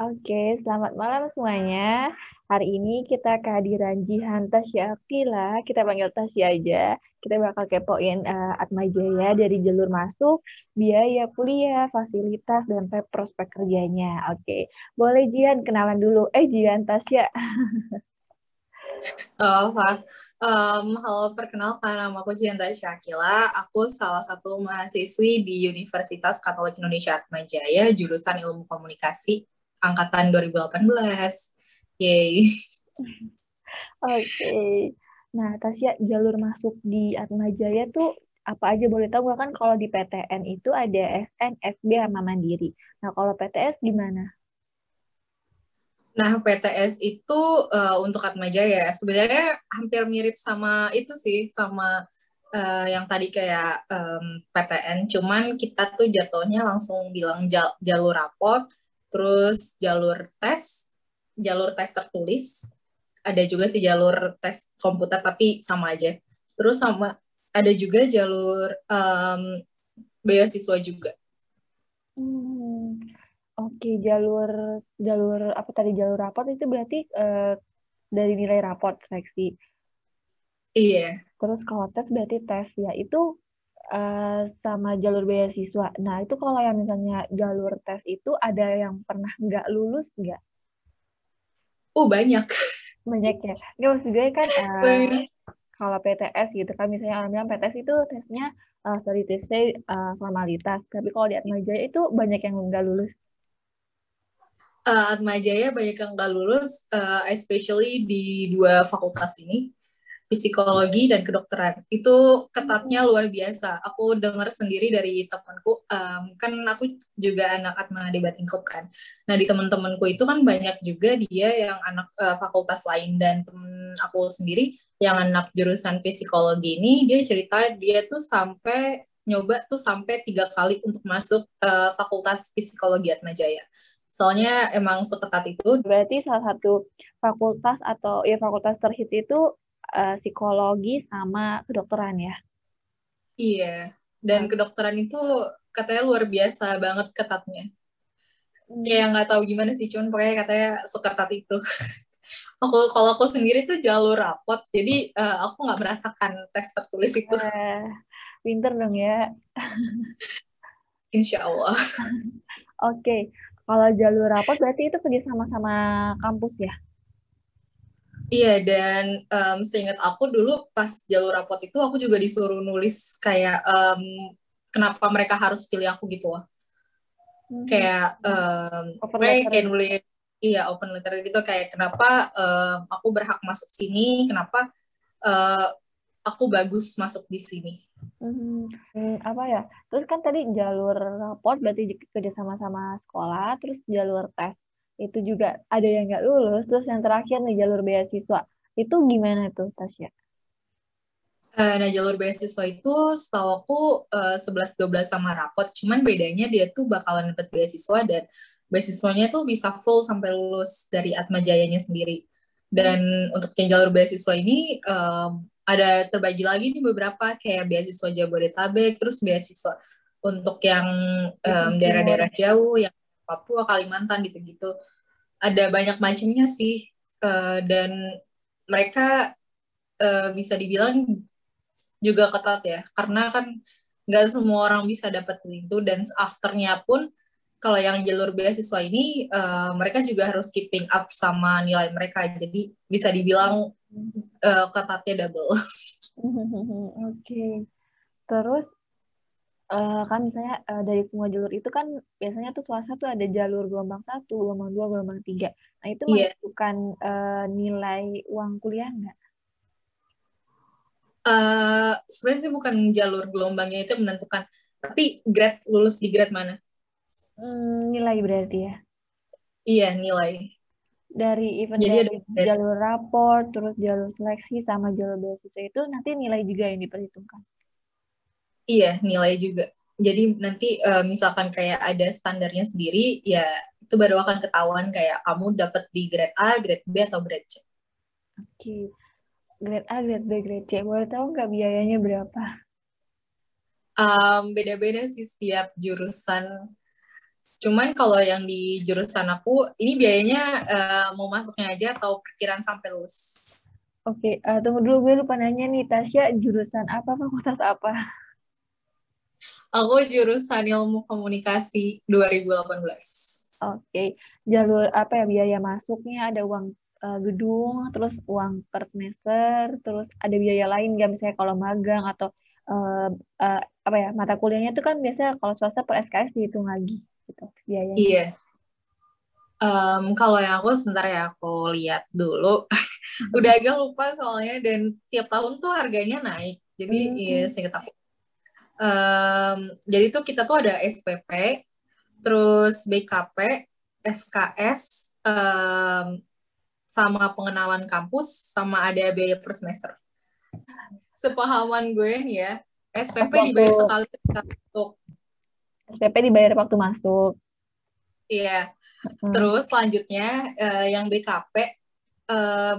Oke, selamat malam semuanya. Hari ini kita kehadiran Jihan Tasya Akila, kita panggil Tasya aja. Kita bakal kepoin Atma Jaya dari jalur masuk, biaya kuliah, fasilitas, dan prospek kerjanya. Oke, boleh Jihan kenalan dulu. Jihan Tasya. Oh, Pak. Halo, perkenalkan, nama aku Jianta Syakila. Aku salah satu mahasiswi di Universitas Katolik Indonesia Atmajaya, jurusan Ilmu Komunikasi, angkatan 2018. Yeay. Oke. Nah, Tasya, jalur masuk di Atma Jaya tuh apa aja boleh tahu nggak? Kan kalau di PTN itu ada SN, SB, sama Mandiri. Nah, kalau PTS gimana? Nah, PTS itu untuk Atmajaya. Sebenarnya hampir mirip sama itu sih, sama yang tadi kayak PTN. Cuman kita tuh jatuhnya langsung bilang jalur rapot, terus jalur tes tertulis. Ada juga sih jalur tes komputer, tapi sama aja. Terus ada juga jalur beasiswa juga. Hmm. Oke, jalur jalur apa tadi jalur raport itu berarti dari nilai raport seleksi. Iya. Terus kalau tes berarti tes ya itu sama jalur beasiswa. Nah itu kalau yang misalnya jalur tes itu ada yang pernah nggak lulus nggak? Banyak. Banyak ya. Nggak maksud gue kan Banyak. kalau PTS gitu kan misalnya orang bilang PTS itu tesnya sorry to say formalitas. Tapi kalau di Atmajaya itu banyak yang nggak lulus. Atma Jaya banyak yang nggak lulus, especially di dua fakultas ini, psikologi dan kedokteran. Itu ketatnya luar biasa. Aku dengar sendiri dari temanku, kan aku juga anak Atma Debating Club kan. Nah, di teman-temanku itu kan banyak juga dia yang anak fakultas lain, dan temen aku sendiri yang anak jurusan psikologi ini, dia cerita dia tuh sampai nyoba tuh sampai 3 kali untuk masuk fakultas psikologi Atma Jaya. Soalnya emang seketat itu. Berarti salah satu fakultas atau ya fakultas terhit itu psikologi sama kedokteran ya. Iya, dan Oh, kedokteran itu katanya luar biasa banget ketatnya. hmm, Kayak nggak tahu gimana sih, cuman pokoknya katanya seketat itu. Kalau aku sendiri tuh jalur rapot, jadi aku nggak merasakan tes tertulis itu. eh, pinter dong ya. Insya Allah. Oke, kalau jalur rapot berarti itu kerja sama-sama kampus ya. Iya, dan seingat aku dulu pas jalur rapot itu aku juga disuruh nulis kayak kenapa mereka harus pilih aku gitu loh. Hmm, Kayak Cover pokoknya letter kayak gitu. nulis, iya, open letter gitu, kayak kenapa aku berhak masuk sini, kenapa eh, aku bagus masuk di sini. Apa ya? Terus kan tadi jalur raport berarti kerja sama-sama sekolah, terus jalur tes itu juga ada yang nggak lulus, terus yang terakhir nih jalur beasiswa. Itu gimana tuh, Tasya? Nah, jalur beasiswa itu setahu aku 11-12 sama rapot, cuman bedanya dia tuh bakalan dapat beasiswa, dan beasiswanya tuh bisa full sampai lulus dari Atma Jayanya sendiri. Hmm, Dan untuk yang jalur beasiswa ini ada terbagi lagi nih beberapa, kayak beasiswa Jabodetabek, terus beasiswa untuk yang Di timur. daerah-daerah jauh, yang Papua, Kalimantan gitu-gitu. Ada banyak macamnya sih. Dan mereka bisa dibilang juga ketat ya, karena kan nggak semua orang bisa dapat itu, dan afternya pun kalau yang jalur beasiswa ini mereka juga harus keeping up sama nilai mereka, jadi bisa dibilang ketatnya double. Oke. Terus kan misalnya dari semua jalur itu kan biasanya tuh swasta tuh ada jalur gelombang satu, gelombang dua, gelombang tiga. Nah itu Iya. menentukan nilai uang kuliah nggak? Sebenarnya sih bukan jalur gelombangnya itu yang menentukan, tapi grade, lulus di grade mana. Nilai berarti ya. Iya, nilai. Dari event Jadi ada dari grade. jalur rapor, terus jalur seleksi sama jalur beasiswa itu nanti nilai juga yang diperhitungkan. Iya, nilai juga. Jadi nanti misalkan kayak ada standarnya sendiri, ya itu baru akan ketahuan kayak kamu dapat di grade A, grade B, atau grade C. Oke, grade A, grade B, grade C. Boleh tahu nggak biayanya berapa? Beda-beda sih setiap jurusan. Cuman kalau yang di jurusan aku, ini biayanya mau masuknya aja atau perkiraan sampai lulus? Oke, tunggu dulu, gue lupa nanya nih, Tasya jurusan apa, fakultas apa? Aku jurusan ilmu komunikasi 2018. Oke, jalur apa ya, biaya masuknya ada uang gedung, terus uang per semester, terus ada biaya lain nggak, misalnya kalau magang atau eh, eh, apa ya, mata kuliahnya itu kan biasanya kalau swasta per SKS dihitung lagi gitu biayanya. Iya, kalau yang aku sebentar ya aku lihat dulu. Udah agak lupa soalnya dan tiap tahun tuh harganya naik. Jadi iya Hmm, singkat aku. Jadi tuh kita tuh ada SPP, terus BKP, SKS, sama pengenalan kampus, sama ada biaya per semester. Sepahaman gue nih ya, oh, SPP waktu dibayar sekali ketika masuk. SPP dibayar waktu masuk. Iya. Hmm. Terus selanjutnya yang BKP, eh,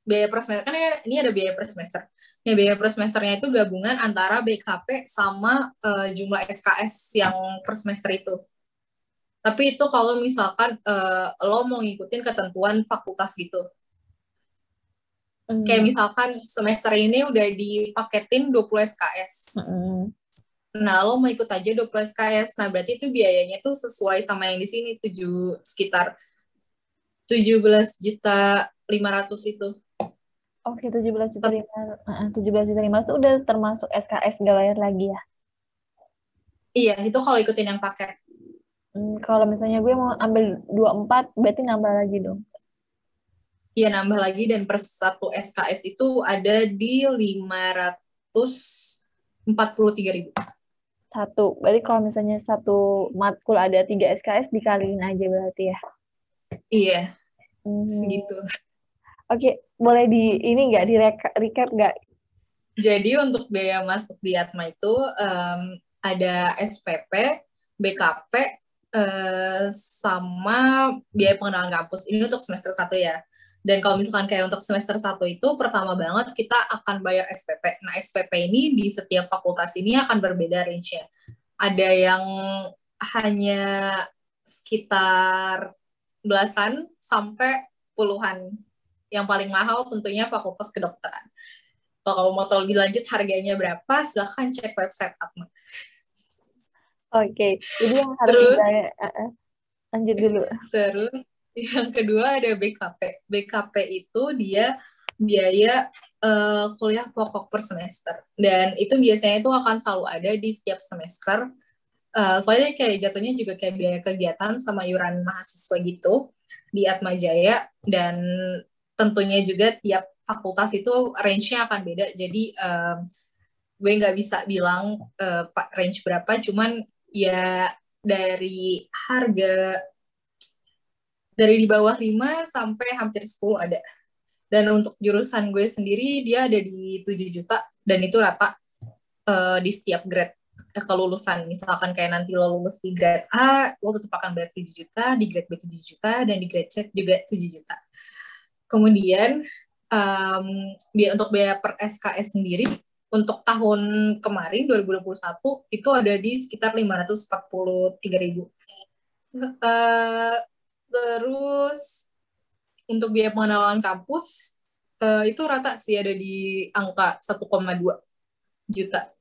biaya per semester kan ini ada biaya per semester. Nah, biaya per semesternya itu gabungan antara BKP sama jumlah SKS yang per semester itu. Tapi itu kalau misalkan lo mau ngikutin ketentuan fakultas gitu. Kayak Hmm. misalkan semester ini udah dipaketin 20 SKS. Hmm. Nah, lo mau ikut aja 20 SKS. Nah, berarti itu biayanya tuh sesuai sama yang di sini, sekitar 17.500.000 itu. Oke, 17 juta 500, 17 juta 500 itu udah termasuk SKS nggak bayar lagi ya? Iya, itu kalau ikutin yang paket. Kalau misalnya gue mau ambil 24, berarti nambah lagi dong. Iya, nambah lagi dan per satu SKS itu ada di 543.000. Satu. Berarti kalau misalnya satu matkul ada 3 SKS, dikaliin aja berarti ya. Iya, Hmm. segitu. Oke, boleh di ini nggak, di recap nggak? Jadi untuk biaya masuk di Atma itu ada SPP, BKP, sama biaya pengenalan kampus. Ini untuk semester 1 ya. Dan kalau misalkan kayak untuk semester 1 itu, pertama banget kita akan bayar SPP. Nah, SPP ini di setiap fakultas ini akan berbeda range-nya. Ada yang hanya sekitar belasan sampai puluhan. Yang paling mahal tentunya fakultas kedokteran. Kalau kamu mau tahu lebih lanjut harganya berapa, silahkan cek website Atma. Oke, jadi yang harus Terus, dibayar, lanjut dulu. terus yang kedua ada BKP. BKP itu dia biaya kuliah pokok per semester. Dan itu biasanya itu akan selalu ada di setiap semester. Soalnya kayak jatuhnya juga kayak biaya kegiatan sama iuran mahasiswa gitu di Atma Jaya. Dan tentunya juga tiap fakultas itu range-nya akan beda. Jadi gue nggak bisa bilang range berapa, cuman ya dari harga dari di bawah 5 sampai hampir 10 ada. Dan untuk jurusan gue sendiri dia ada di 7 juta dan itu rata di setiap grade kelulusan. Misalkan kayak nanti lo lulus di grade A, lo tetap akan bayar 7 juta, di grade B 7 juta, dan di grade C juga 7 juta. Kemudian untuk biaya per SKS sendiri untuk tahun kemarin 2021 itu ada di sekitar 543.000. Uh, terus untuk biaya pengenalan kampus itu rata sih ada di angka 1,2 juta.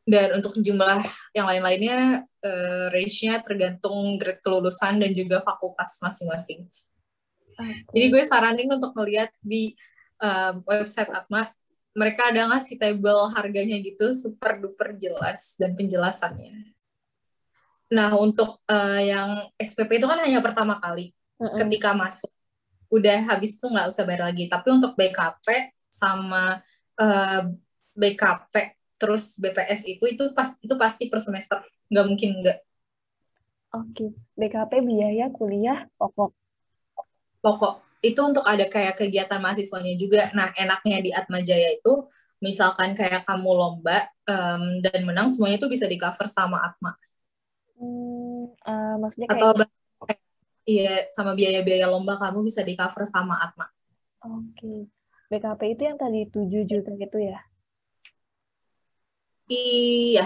Dan untuk jumlah yang lain-lainnya range-nya tergantung grade kelulusan dan juga fakultas masing-masing. Jadi Oke. gue saranin untuk melihat di website Atma, mereka ada ngasih table harganya gitu, super duper jelas dan penjelasannya. Nah, untuk yang SPP itu kan hanya pertama kali Mm-mm. ketika masuk. Udah habis itu nggak usah bayar lagi. Tapi untuk BKP sama BKP terus BPS itu pasti per semester. Nggak mungkin nggak. Oke, BKP biaya kuliah pokok. Pokok itu untuk ada kayak kegiatan mahasiswanya juga. Nah, enaknya di Atma Jaya itu misalkan kayak kamu lomba dan menang semuanya itu bisa di cover sama Atma Maksudnya kayak atau iya sama biaya-biaya lomba kamu bisa di cover sama Atma. oke. BKP itu yang tadi 7 juta gitu ya. Iya,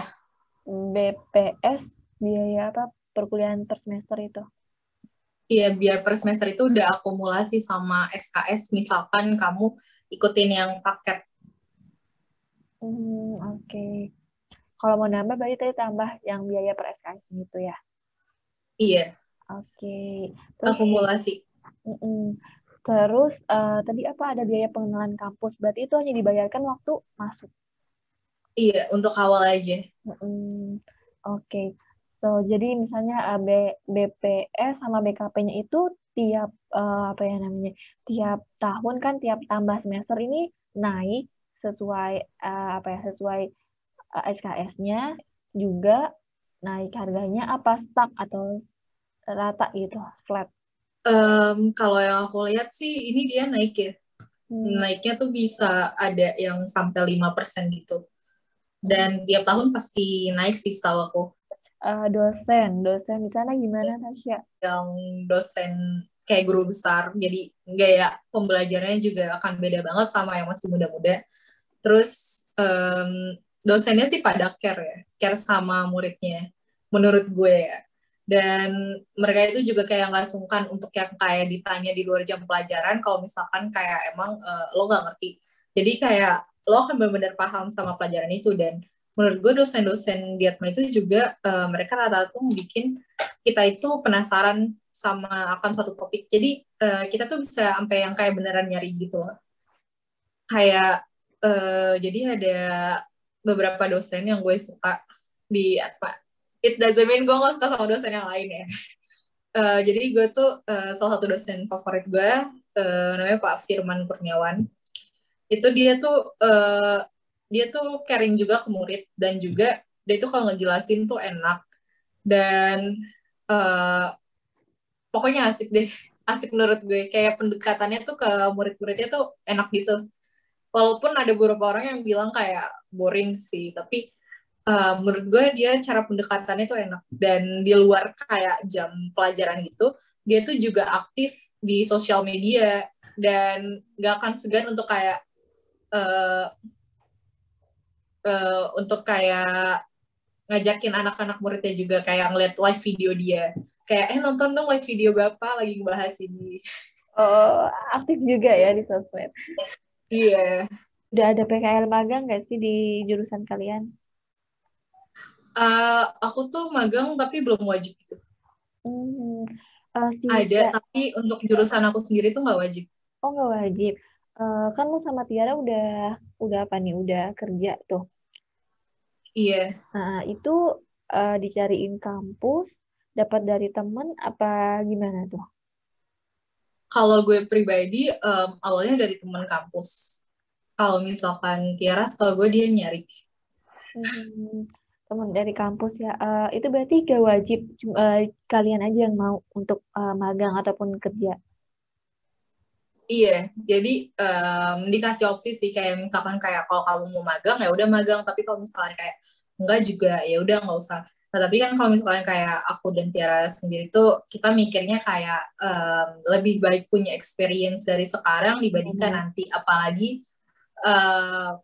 BPS biaya apa? perkuliahan per semester itu? Iya, biar per semester itu udah akumulasi sama SKS, misalkan kamu ikutin yang paket. Oke. Kalau mau nambah berarti tadi tambah yang biaya per SKS gitu ya? Iya, Oke. Terus, akumulasi. terus tadi apa ada biaya pengenalan kampus? Berarti itu hanya dibayarkan waktu masuk. Iya, untuk awal aja. Oke. So, jadi misalnya BPS sama BKP-nya itu tiap apa ya namanya? Tiap tahun kan tiap tambah semester ini naik sesuai apa ya? Sesuai SKS-nya juga naik harganya apa stuck atau rata gitu, flat. Kalau yang aku lihat sih, ini dia naik ya. Hmm. Naiknya tuh bisa ada yang sampai 5% gitu. Dan tiap tahun pasti naik sih setahu aku. Dosen di sana gimana, Tasya? Yang dosen kayak guru besar, jadi gaya pembelajarannya juga akan beda banget sama yang masih muda-muda. Terus dosennya sih pada care ya, care sama muridnya, menurut gue ya. Dan mereka itu juga kayak nggak sungkan untuk yang kayak ditanya di luar jam pelajaran kalau misalkan kayak emang lo nggak ngerti. Jadi kayak lo akan benar-benar paham sama pelajaran itu. Dan menurut gue dosen-dosen di Atma itu juga mereka rata-rata tuh bikin kita itu penasaran sama akan suatu topik. Jadi kita tuh bisa sampai yang kayak beneran nyari gitu loh. Kayak jadi ada beberapa dosen yang gue suka di Atma. It doesn't mean gue gak suka sama dosen yang lain ya. Jadi gue tuh salah satu dosen favorit gue namanya Pak Firman Kurniawan. Itu dia tuh caring juga ke murid dan juga dia tuh kalau ngejelasin tuh enak dan pokoknya asik deh, asik menurut gue. Kayak pendekatannya tuh ke murid-muridnya tuh enak gitu. Walaupun ada beberapa orang yang bilang kayak boring sih, tapi menurut gue dia cara pendekatannya tuh enak. Dan di luar kayak jam pelajaran gitu, dia tuh juga aktif di sosial media dan gak akan segan untuk kayak uh, untuk kayak ngajakin anak-anak muridnya juga kayak ngeliat live video dia. Kayak, nonton dong live video Bapak lagi ngebahas ini. Oh, aktif juga ya di sosmed. Iya. Udah ada PKL magang nggak sih di jurusan kalian? Aku tuh magang tapi belum wajib gitu. Hmm, Ada, tapi untuk jurusan aku sendiri tuh nggak wajib. Oh, nggak wajib. Kan lu sama Tiara udah apa nih? Udah kerja tuh. Iya. Nah, itu dicariin kampus, dapat dari temen apa gimana tuh? Kalau gue pribadi, awalnya dari teman kampus. Kalau misalkan Tiara, setahu gue dia nyari. Temen dari kampus ya. Itu berarti gak wajib, kalian aja yang mau untuk magang ataupun kerja. Iya, jadi dikasih opsi sih kayak misalkan kayak kalau kamu mau magang ya udah magang, tapi kalau misalkan kayak enggak juga ya udah nggak usah. Nah tapi kan kalau misalkan kayak aku dan Tiara sendiri tuh kita mikirnya kayak lebih baik punya experience dari sekarang dibandingkan Benar. nanti, apalagi uh,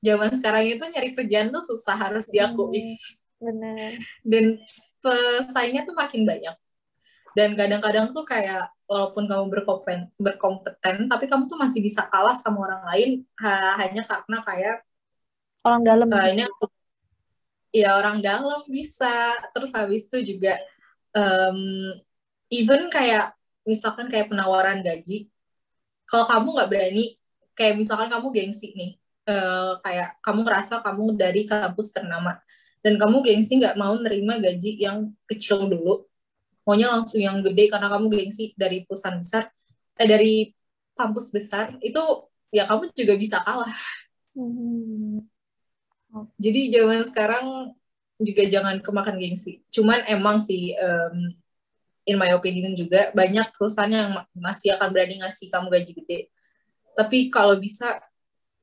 zaman sekarang itu nyari kerjaan tuh susah, harus diakui. Benar. Dan pesaingnya tuh makin banyak. Dan kadang-kadang tuh kayak walaupun kamu berkompeten tapi kamu tuh masih bisa kalah sama orang lain hanya karena kayak Orang dalam ini gitu. ya orang dalam bisa. Terus habis itu juga um, even kayak misalkan kayak penawaran gaji, kalau kamu nggak berani, kayak misalkan kamu gengsi nih, kayak kamu ngerasa kamu dari kampus ternama dan kamu gengsi nggak mau nerima gaji yang kecil dulu, maunya langsung yang gede karena kamu gengsi dari perusahaan besar, dari kampus besar, itu ya kamu juga bisa kalah. Hmm. Jadi zaman sekarang juga jangan kemakan gengsi. Cuman emang sih, in my opinion juga, banyak perusahaan yang masih akan berani ngasih kamu gaji gede. Tapi kalau bisa,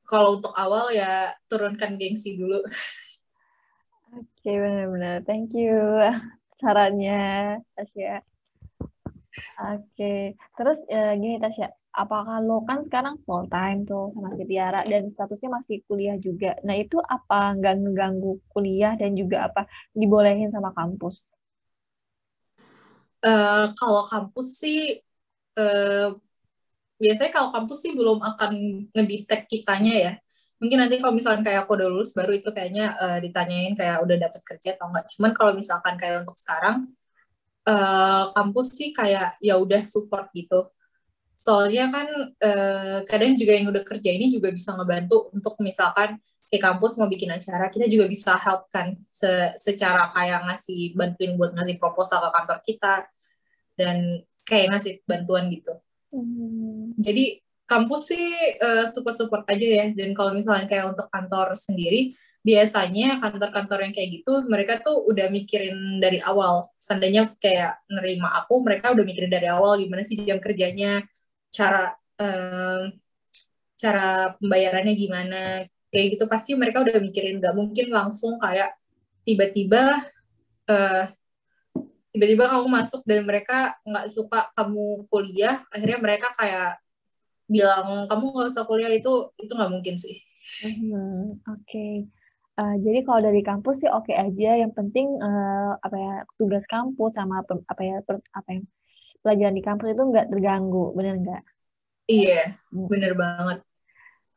kalau untuk awal ya turunkan gengsi dulu. Oke, benar-benar. Thank you sarannya, Tasya. Oke, terus gini Tasya, apakah lo kan sekarang full time tuh sama si Tiara dan statusnya masih kuliah juga. Nah itu apa nggak ngeganggu kuliah dan juga apa dibolehin sama kampus? Kalau kampus sih, eh, biasanya kalau kampus sih belum akan ngedetect kitanya ya. Mungkin nanti kalau misalkan kayak aku udah lulus, baru itu kayaknya ditanyain kayak udah dapet kerja atau enggak. Cuman kalau misalkan kayak untuk sekarang, kampus sih kayak ya udah support gitu. Soalnya kan kadang juga yang udah kerja ini juga bisa ngebantu untuk misalkan kayak kampus mau bikin acara, kita juga bisa help kan secara kayak ngasih bantuin buat ngasih proposal ke kantor kita dan kayak ngasih bantuan gitu. Hmm. Jadi kampus sih support-support aja ya. Dan kalau misalnya kayak untuk kantor sendiri, biasanya kantor-kantor yang kayak gitu, mereka tuh udah mikirin dari awal. Seandainya kayak nerima aku, mereka udah mikirin dari awal gimana sih jam kerjanya, cara cara pembayarannya gimana, kayak gitu pasti mereka udah mikirin. Nggak mungkin langsung kayak tiba-tiba eh, tiba-tiba kamu masuk dan mereka nggak suka kamu kuliah, akhirnya mereka kayak bilang kamu nggak usah kuliah, itu nggak mungkin sih. Oke. Jadi kalau dari kampus sih oke aja. Yang penting apa ya, tugas kampus sama apa ya apa yang pelajaran di kampus itu nggak terganggu, bener nggak? Iya, Mm. bener banget.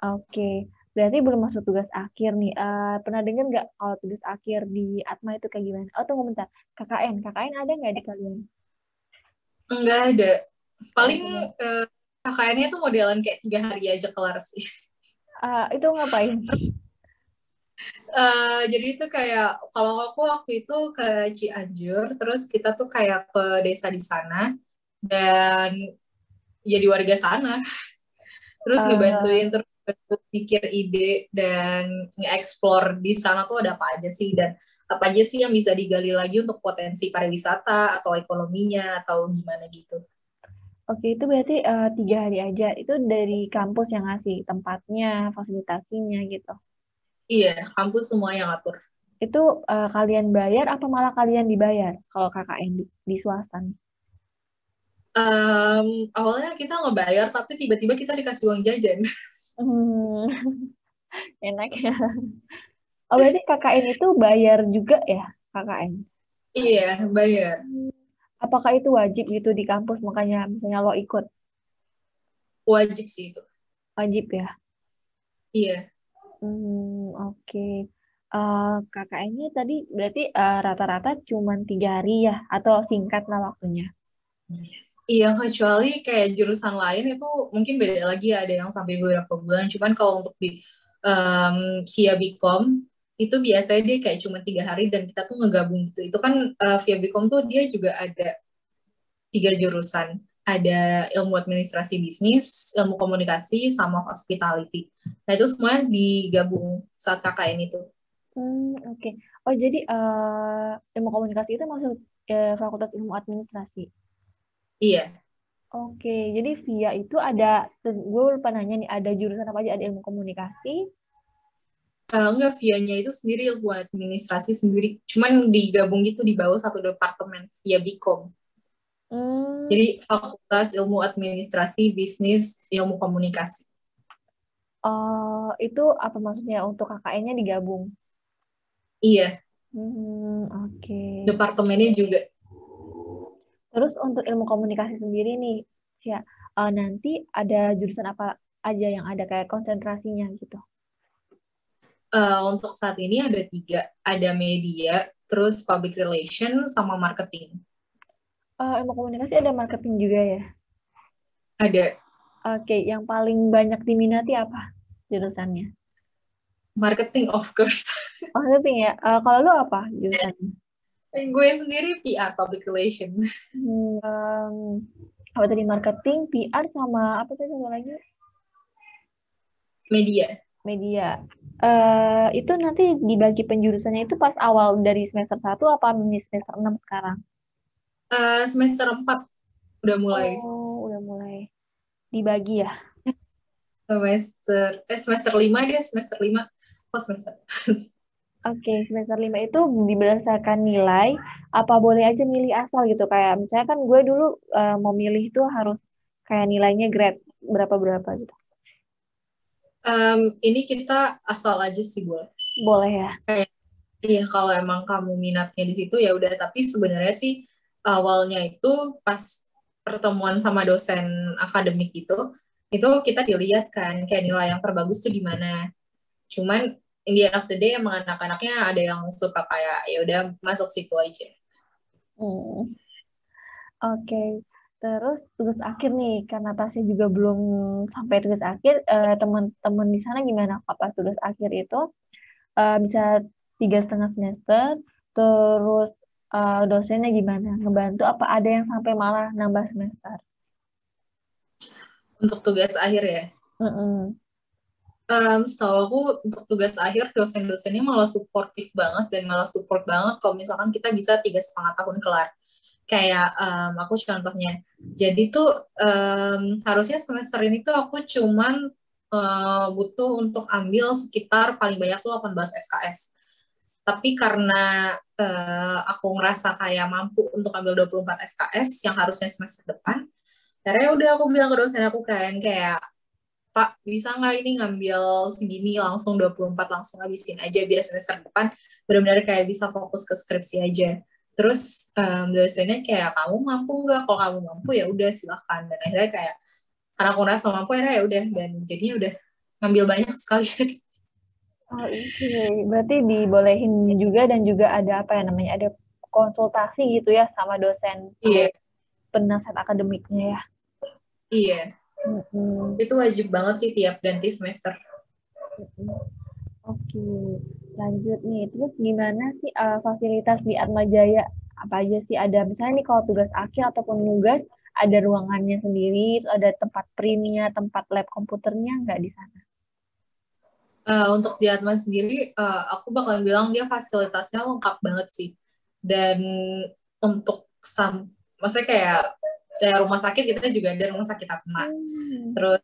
Oke. Berarti belum masuk tugas akhir nih. Pernah dengar nggak kalau tugas akhir di Atma itu kayak gimana? Oh, tunggu bentar. KKN ada nggak di kalian? Nggak ada. Nggak Paling ada. KKN-nya tuh modelan kayak 3 hari aja kelar sih. Itu ngapain? Jadi itu kayak kalau aku waktu itu ke Cianjur, terus kita tuh kayak ke desa di sana dan jadi warga sana, terus Eh, ngebantuin terus pikir ide dan nge-explore di sana tuh ada apa aja sih dan apa aja sih yang bisa digali lagi untuk potensi pariwisata atau ekonominya atau gimana gitu. oke, itu berarti 3 hari aja. Itu dari kampus yang ngasih tempatnya, fasilitasinya gitu. Iya, kampus semua yang atur. Itu kalian bayar apa malah kalian dibayar kalau KKN di swasta nih? Awalnya kita ngebayar, tapi tiba-tiba kita dikasih uang jajan. Hmm, enak ya. Oh, berarti KKN itu bayar juga ya, KKN? Iya, bayar. Hmm. Apakah itu wajib gitu di kampus, makanya misalnya lo ikut? Wajib sih itu. Wajib ya? Iya. Oke. KKN-nya tadi berarti rata-rata cuma 3 hari ya? Atau singkat lah waktunya? Iya, kecuali kayak jurusan lain itu mungkin beda lagi ya, ada yang sampai beberapa bulan. Cuman kalau untuk di um, via Bicom, itu biasanya dia kayak cuma 3 hari dan kita tuh ngegabung gitu. Itu kan via Bicom tuh dia juga ada 3 jurusan. Ada ilmu administrasi bisnis, ilmu komunikasi, sama hospitality. Nah itu semuanya digabung saat KKN itu. Oke. Oh, jadi ilmu komunikasi itu masuk Fakultas Ilmu Administrasi. Iya. Oke, jadi via itu ada, gue lupa nanya nih, ada jurusan apa aja? Ada ilmu komunikasi. Enggak, via-nya itu sendiri ilmu administrasi sendiri. Cuman digabung gitu di bawah satu departemen via Bicom. Hmm, Jadi Fakultas Ilmu Administrasi Bisnis Ilmu Komunikasi. itu apa maksudnya untuk KKN-nya digabung? Iya, Oke. departemennya juga. Terus untuk ilmu komunikasi sendiri nih, Cia, nanti ada jurusan apa aja yang ada kayak konsentrasinya gitu? Untuk saat ini ada 3. Ada media, terus public relation, sama marketing. Ilmu komunikasi ada marketing juga ya? Ada Oke, yang paling banyak diminati apa jurusannya? marketing, of course. Marketing ya. Kalau lu apa jurusannya? Gue sendiri PR, public relation. Apa tadi marketing, PR sama apa tadi satu lagi? Media. Media. Itu nanti dibagi penjurusannya itu pas awal dari semester 1 apa semester 6 sekarang? Semester 4 udah mulai. Oh, udah mulai dibagi ya. Semester 5 dia, semester 5. Oh, semester. Oke, semester 5 itu berdasarkan nilai, apa boleh aja milih asal gitu. Kayak misalnya kan gue dulu mau milih itu harus kayak nilainya grade berapa-berapa gitu. Ini kita asal aja sih, boleh. Boleh ya? Kayak, iya, kalau emang kamu minatnya di situ ya udah. Tapi sebenarnya sih awalnya itu pas pertemuan sama dosen akademik itu kita dilihat kan kayak nilai yang terbagus tuh di mana. Cuman in the end of the day emang anak-anaknya ada yang suka kayak ya udah masuk situ aja. Hmm. Oke, terus tugas akhir nih, karena Tasya juga belum sampai tugas akhir, teman-teman di sana gimana? Apa tugas akhir itu bisa 3,5 semester, terus dosennya gimana? Ngebantu apa ada yang sampai malah nambah semester? Untuk tugas akhir ya. Mm-mm. Setahu aku untuk tugas akhir dosen-dosennya malah suportif banget dan malah support banget kalau misalkan kita bisa 3,5 tahun kelar. Kayak aku contohnya, jadi tuh harusnya semester ini tuh aku cuman butuh untuk ambil sekitar paling banyak tuh 18 SKS. Tapi karena aku ngerasa kayak mampu untuk ambil 24 SKS yang harusnya semester depan, akhirnya udah aku bilang ke dosen aku kan kayak Pak, bisa nggak ini ngambil segini langsung 24 langsung habisin aja biar semester depan benar-benar kayak bisa fokus ke skripsi aja. Terus dosennya kayak kamu mampu nggak? Kalau kamu mampu ya udah silahkan. Dan akhirnya kayak karena aku rasa mampu akhirnya ya udah dan jadinya udah ngambil banyak sekali. Oh, oke. Berarti dibolehin juga dan juga ada apa ya namanya? Ada konsultasi gitu ya sama dosen Iya, penasihat akademiknya ya. iya. Mm-mm. Itu wajib banget sih tiap ganti semester. Mm-mm. Oke, lanjut nih. Terus gimana sih fasilitas di Atma Jaya? Apa aja sih ada? Misalnya nih kalau tugas akhir ataupun nugas, ada ruangannya sendiri, terus ada tempat printnya, tempat lab komputernya nggak di sana? Untuk di Atma sendiri, aku bakal bilang dia fasilitasnya lengkap banget sih. Dan untuk maksudnya kayak rumah sakit kita juga ada rumah sakit Atma. Hmm. Terus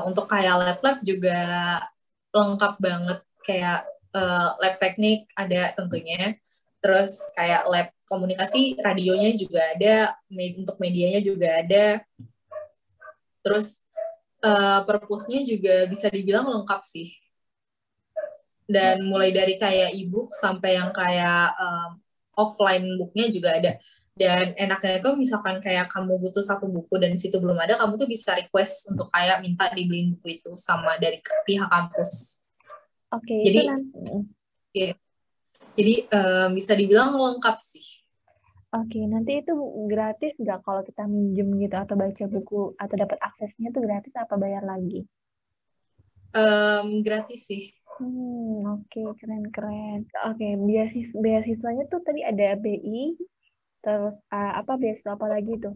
untuk kayak lab-lab juga lengkap banget. Kayak lab teknik ada tentunya. Terus kayak lab komunikasi, radionya juga ada, untuk medianya juga ada. Terus perpusnya juga bisa dibilang lengkap sih. Dan mulai dari kayak e-book sampai yang kayak offline booknya juga ada. Dan enaknya itu misalkan kayak kamu butuh satu buku dan di situ belum ada, kamu tuh bisa request untuk kayak minta dibeliin buku itu sama dari pihak kampus. Oke, itu Jadi, nanti. ya, jadi bisa dibilang lengkap sih. Oke, nanti itu gratis nggak kalau kita minjem gitu atau baca buku atau dapat aksesnya itu gratis apa bayar lagi? Gratis sih. Oke, keren-keren. Oke, beasiswanya tuh tadi ada BI, terus apa beasiswa apa lagi tuh?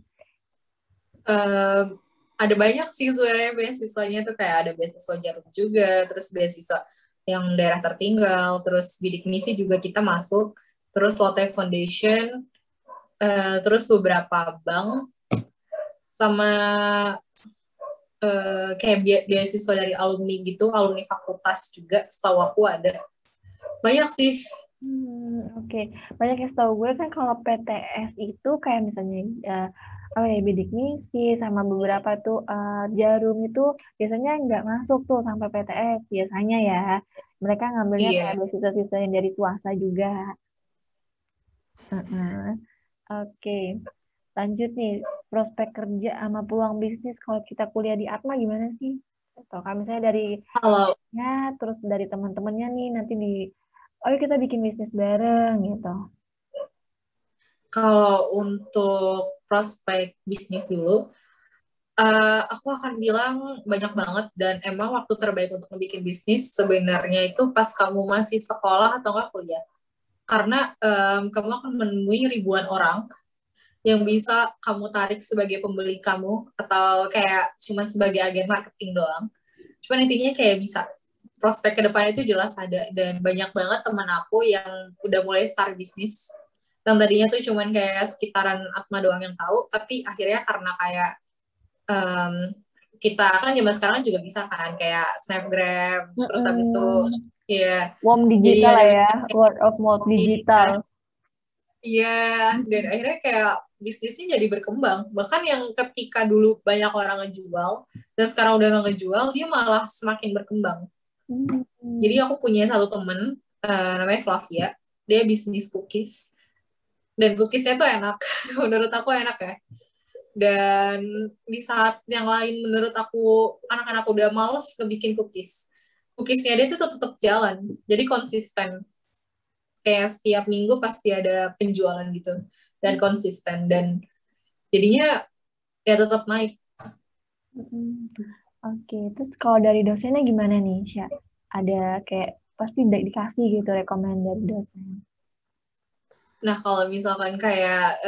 Um, ada banyak sih sebenarnya beasiswanya tuh kayak ada beasiswa Jarum juga, terus beasiswa yang daerah tertinggal, terus bidik misi juga kita masuk, terus Lotte Foundation, terus beberapa bank, sama kayak beasiswa dari alumni gitu, alumni fakultas juga, setahu aku ada. Banyak sih. Oke. Banyak yang setahu gue kan kalau PTS itu kayak misalnya apa ya bidik misi sama beberapa tuh Jarum itu biasanya nggak masuk tuh sampai PTS biasanya ya. Mereka ngambilnya kayak Iya. beasiswa-siswa yang dari swasta juga. Heeh. Oke. Lanjut nih, prospek kerja sama peluang bisnis kalau kita kuliah di Atma gimana sih? Atau kan misalnya dari Kalau ya, terus dari teman-temannya nih nanti oh ya kita bikin bisnis bareng gitu. kalau untuk prospek bisnis dulu, aku akan bilang banyak banget dan emang waktu terbaik untuk bikin bisnis sebenarnya itu pas kamu masih sekolah atau nggak kuliah. Karena kamu akan menemui ribuan orang yang bisa kamu tarik sebagai pembeli kamu atau kayak cuma sebagai agen marketing doang. Cuman intinya kayak bisa prospek ke depannya itu jelas ada dan banyak banget teman aku yang udah mulai start bisnis yang tadinya tuh cuman kayak sekitaran Atma doang yang tahu tapi akhirnya karena kayak um, kita kan zaman sekarang juga bisa kan kayak Snapgram terus habis itu Mm-mm. ya Warm jadi digital ada lah ya, banyak word of mouth digital. iya dan akhirnya kayak bisnisnya jadi berkembang bahkan yang ketika dulu banyak orang ngejual dan sekarang udah nggak ngejual dia malah semakin berkembang. Jadi Hmm. aku punya satu temen namanya Flavia dia bisnis cookies Dan cookiesnya tuh enak. Menurut aku enak ya. Dan di saat yang lain menurut aku anak-anak udah males ngebikin cookies. Cookiesnya dia tuh tetap jalan. Jadi konsisten. Kayak setiap minggu pasti ada penjualan gitu. Dan konsisten. Dan jadinya ya tetap naik. Oke, terus kalau dari dosennya gimana nih, Sya? Ada kayak pasti dikasih gitu rekomend dari dosen. Nah, kalau misalkan kayak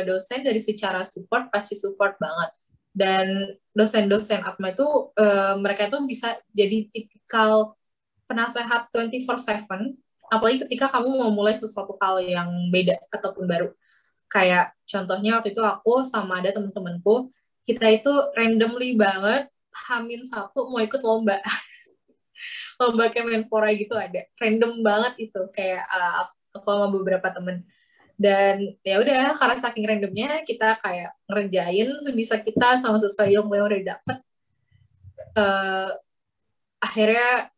dosen dari secara support, pasti support banget. Dan dosen-dosen APMA itu, mereka tuh bisa jadi tipikal penasehat 24/7, apalagi ketika kamu mau mulai sesuatu hal yang beda ataupun baru. Kayak contohnya waktu itu aku sama ada temen-temenku, kita itu randomly banget, H-1 mau ikut lomba. Lomba Kemenpora gitu ada. Random banget itu, kayak aku sama beberapa temen. Dan ya udah, karena saking randomnya kita kayak ngerjain sebisa kita sama sesuai ilmu yang udah dapet. Akhirnya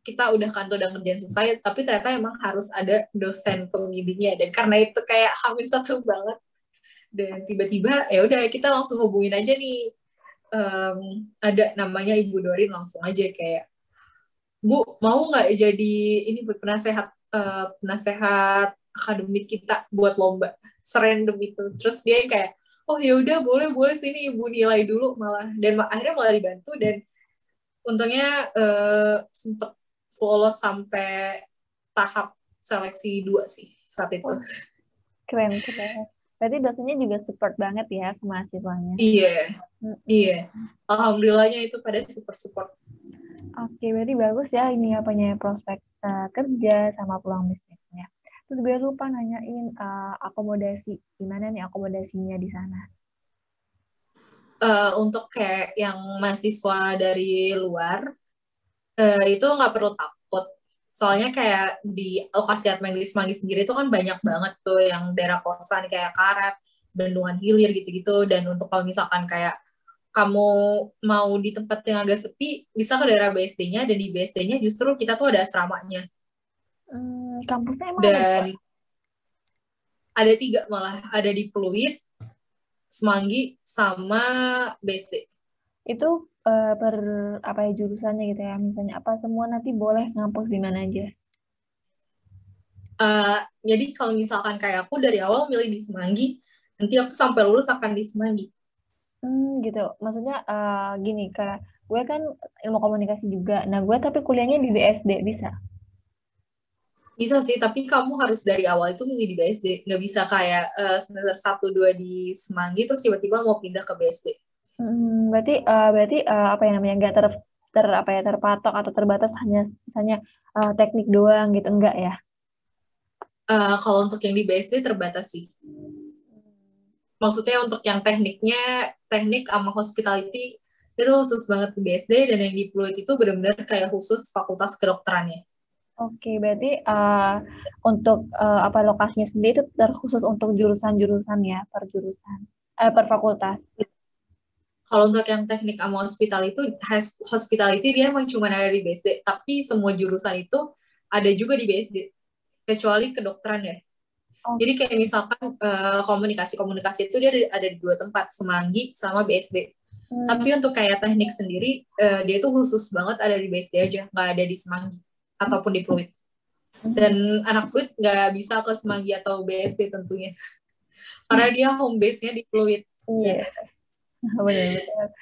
kita udah ngerjain selesai, tapi ternyata emang harus ada dosen pembimbingnya. Dan karena itu kayak H-1 banget, dan tiba-tiba ya udah kita langsung hubungin aja nih, ada namanya Ibu Dorin, langsung aja kayak, Bu, mau nggak jadi ini penasehat penasehat akademik kita buat lomba, serandom itu. Terus dia kayak, oh ya udah, boleh boleh, sini Ibu nilai dulu malah. Dan akhirnya malah dibantu, dan untungnya sempet lolos sampai tahap seleksi 2 sih saat itu. Oh, keren, keren. Berarti dosennya juga support banget ya ke mahasiswanya. Iya, iya. Alhamdulillahnya itu pada support-support. Oke, berarti bagus ya ini apanya prospek kerja sama peluang bisnisnya. Terus gue lupa nanyain akomodasi. Gimana nih akomodasinya di sana? Untuk kayak yang mahasiswa dari luar, itu nggak perlu takut. Soalnya kayak di lokasi Atma di Semanggi sendiri itu kan banyak banget tuh yang daerah kosan kayak Karet, Bendungan Hilir gitu-gitu. Dan untuk kalau misalkan kayak kamu mau di tempat yang agak sepi, bisa ke daerah BSD-nya, dan di BSD-nya justru kita tuh ada asramanya. Kampusnya emang ada? Dan ada 3 malah, ada di Pluit, Semanggi, sama BSD. Itu per apa ya jurusannya gitu ya? Misalnya apa semua nanti boleh ngampus di mana aja? Jadi kalau misalkan kayak aku dari awal milih di Semanggi, nanti aku sampai lulus akan di Semanggi. Gitu. Maksudnya gini, kayak gue kan ilmu komunikasi juga. Nah, gue tapi kuliahnya di BSD, bisa? Bisa sih, tapi kamu harus dari awal itu milih di BSD. Nggak bisa kayak semester 1-2 di Semanggi, terus tiba-tiba mau pindah ke BSD. Berarti apa yang namanya nggak apa ya terpatok atau terbatas hanya misalnya teknik doang gitu enggak ya? Kalau untuk yang di BSD terbatas sih. Maksudnya untuk yang tekniknya, teknik sama hospitality, itu khusus banget di BSD, dan yang di Pluit itu benar-benar kayak khusus fakultas kedokterannya. Oke, berarti untuk apa lokasinya sendiri itu terkhusus untuk jurusan-jurusan ya, per jurusan, per fakultas. Kalau untuk yang teknik sama hospitality dia emang cuma ada di BSD, tapi semua jurusan itu ada juga di BSD, kecuali kedokteran ya. Oh, Jadi kayak misalkan komunikasi itu dia ada di 2 tempat, Semanggi sama BSD. Tapi untuk kayak teknik sendiri, dia itu khusus banget ada di BSD aja, nggak ada di Semanggi ataupun di Pluit. Dan anak Pluit nggak bisa ke Semanggi atau BSD tentunya, karena dia home base-nya di Pluit. iya, benar-benar.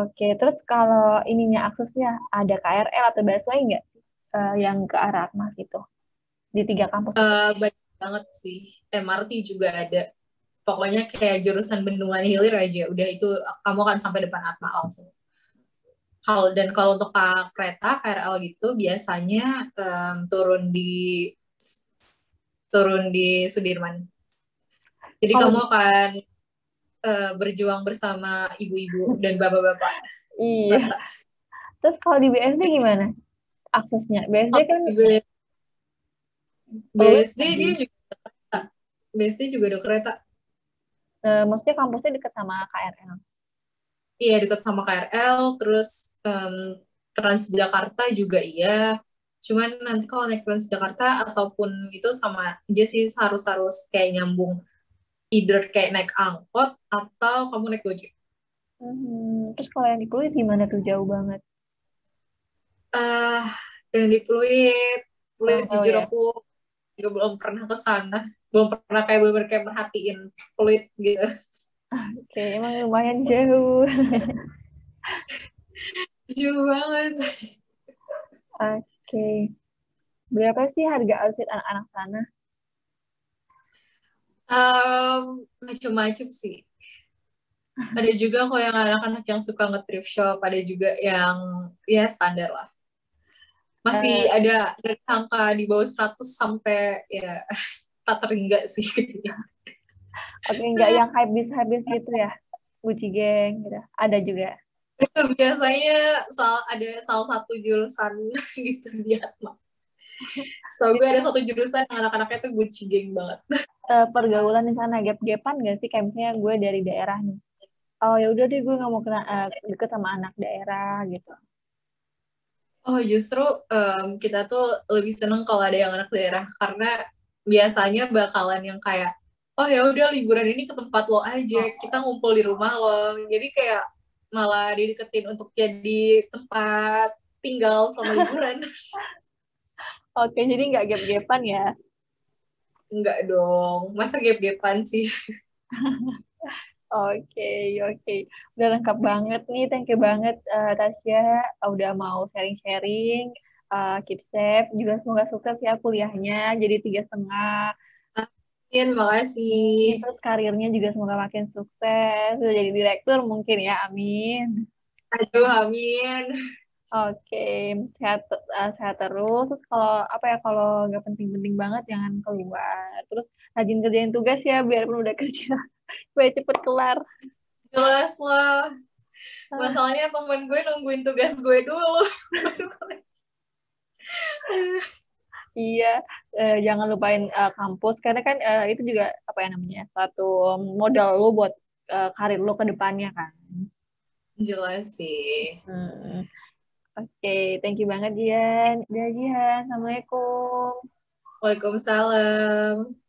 Oke, terus kalau ininya aksesnya ada KRL atau busway nggak yang ke arah Atmas itu di 3 kampus itu? Banyak banget sih, MRT juga ada. Pokoknya kayak jurusan Bendungan Hilir aja, udah itu kamu akan sampai depan Atma langsung. Kalau untuk kereta KRL gitu biasanya turun di Sudirman. Jadi Kalau kamu akan berjuang bersama ibu-ibu dan bapak-bapak. iya, terus kalau di BSD gimana aksesnya? BSD Kalau kan di Pluit BSD tadi. dia juga ada kereta. BSD juga ada kereta. Maksudnya kampusnya dekat sama KRL. Iya, dekat sama KRL, terus Transjakarta juga iya. Cuman nanti kalau naik Transjakarta ataupun itu sama aja sih, harus kayak nyambung either kayak naik angkot atau kamu naik Gojek. Terus kalau yang di Pluit gimana tuh, jauh banget? Ah, yang di Pluit, Kurang Pluit tahu jujur ya. aku juga belum pernah ke sana, belum pernah kayak bener kayak merhatiin Pluit gitu. Oke, emang lumayan jauh. Jauh banget. Oke. Berapa sih harga outfit anak-anak sana? Macem-macem sih. Ada juga kok yang anak-anak yang suka nge-thrift shop, ada juga yang ya standar lah. Masih Eh, ada dari angka di bawah 100 sampai ya tak terhingga sih. oke, nggak yang hypebeast gitu ya? Gucci Gang gitu. Ada juga. Itu biasanya ada salah satu jurusan gitu di Atma. Setahu gue ada Itu satu jurusan yang anak-anaknya tuh Gucci Gang banget. pergaulan di sana gap-gapan nggak sih? Kayak misalnya gue dari daerah nih. Oh ya udah deh, gue nggak mau kena deket sama anak daerah gitu. Oh justru kita tuh lebih seneng kalau ada yang anak daerah karena biasanya bakalan yang kayak oh ya udah liburan ini ke tempat lo aja, kita ngumpul di rumah lo. Jadi kayak malah dideketin untuk jadi tempat tinggal sama liburan. Oke, jadi nggak gap-gapan ya? Enggak dong, masa gap-gapan sih. Oke, oke. Udah lengkap banget nih. Thank you banget, Tasya. Udah mau sharing-sharing. Keep safe. Juga semoga sukses ya kuliahnya. Jadi 3,5. Amin, makasih. Terus karirnya juga semoga makin sukses. Udah jadi direktur mungkin ya. Amin. Aduh, amin. Oke, sehat, sehat terus. Terus kalau apa ya, kalau nggak penting-penting banget jangan keluar. Terus rajin kerjain tugas ya, biarpun udah kerja. Supaya cepet kelar. Jelas lah. Ah, Masalahnya temen gue nungguin tugas gue dulu. iya, jangan lupain kampus karena kan itu juga apa ya namanya, satu modal lo buat karir lo ke depannya kan. Jelas sih. Hmm. Oke, thank you banget Jian. Udah Jian, Assalamualaikum. Waalaikumsalam.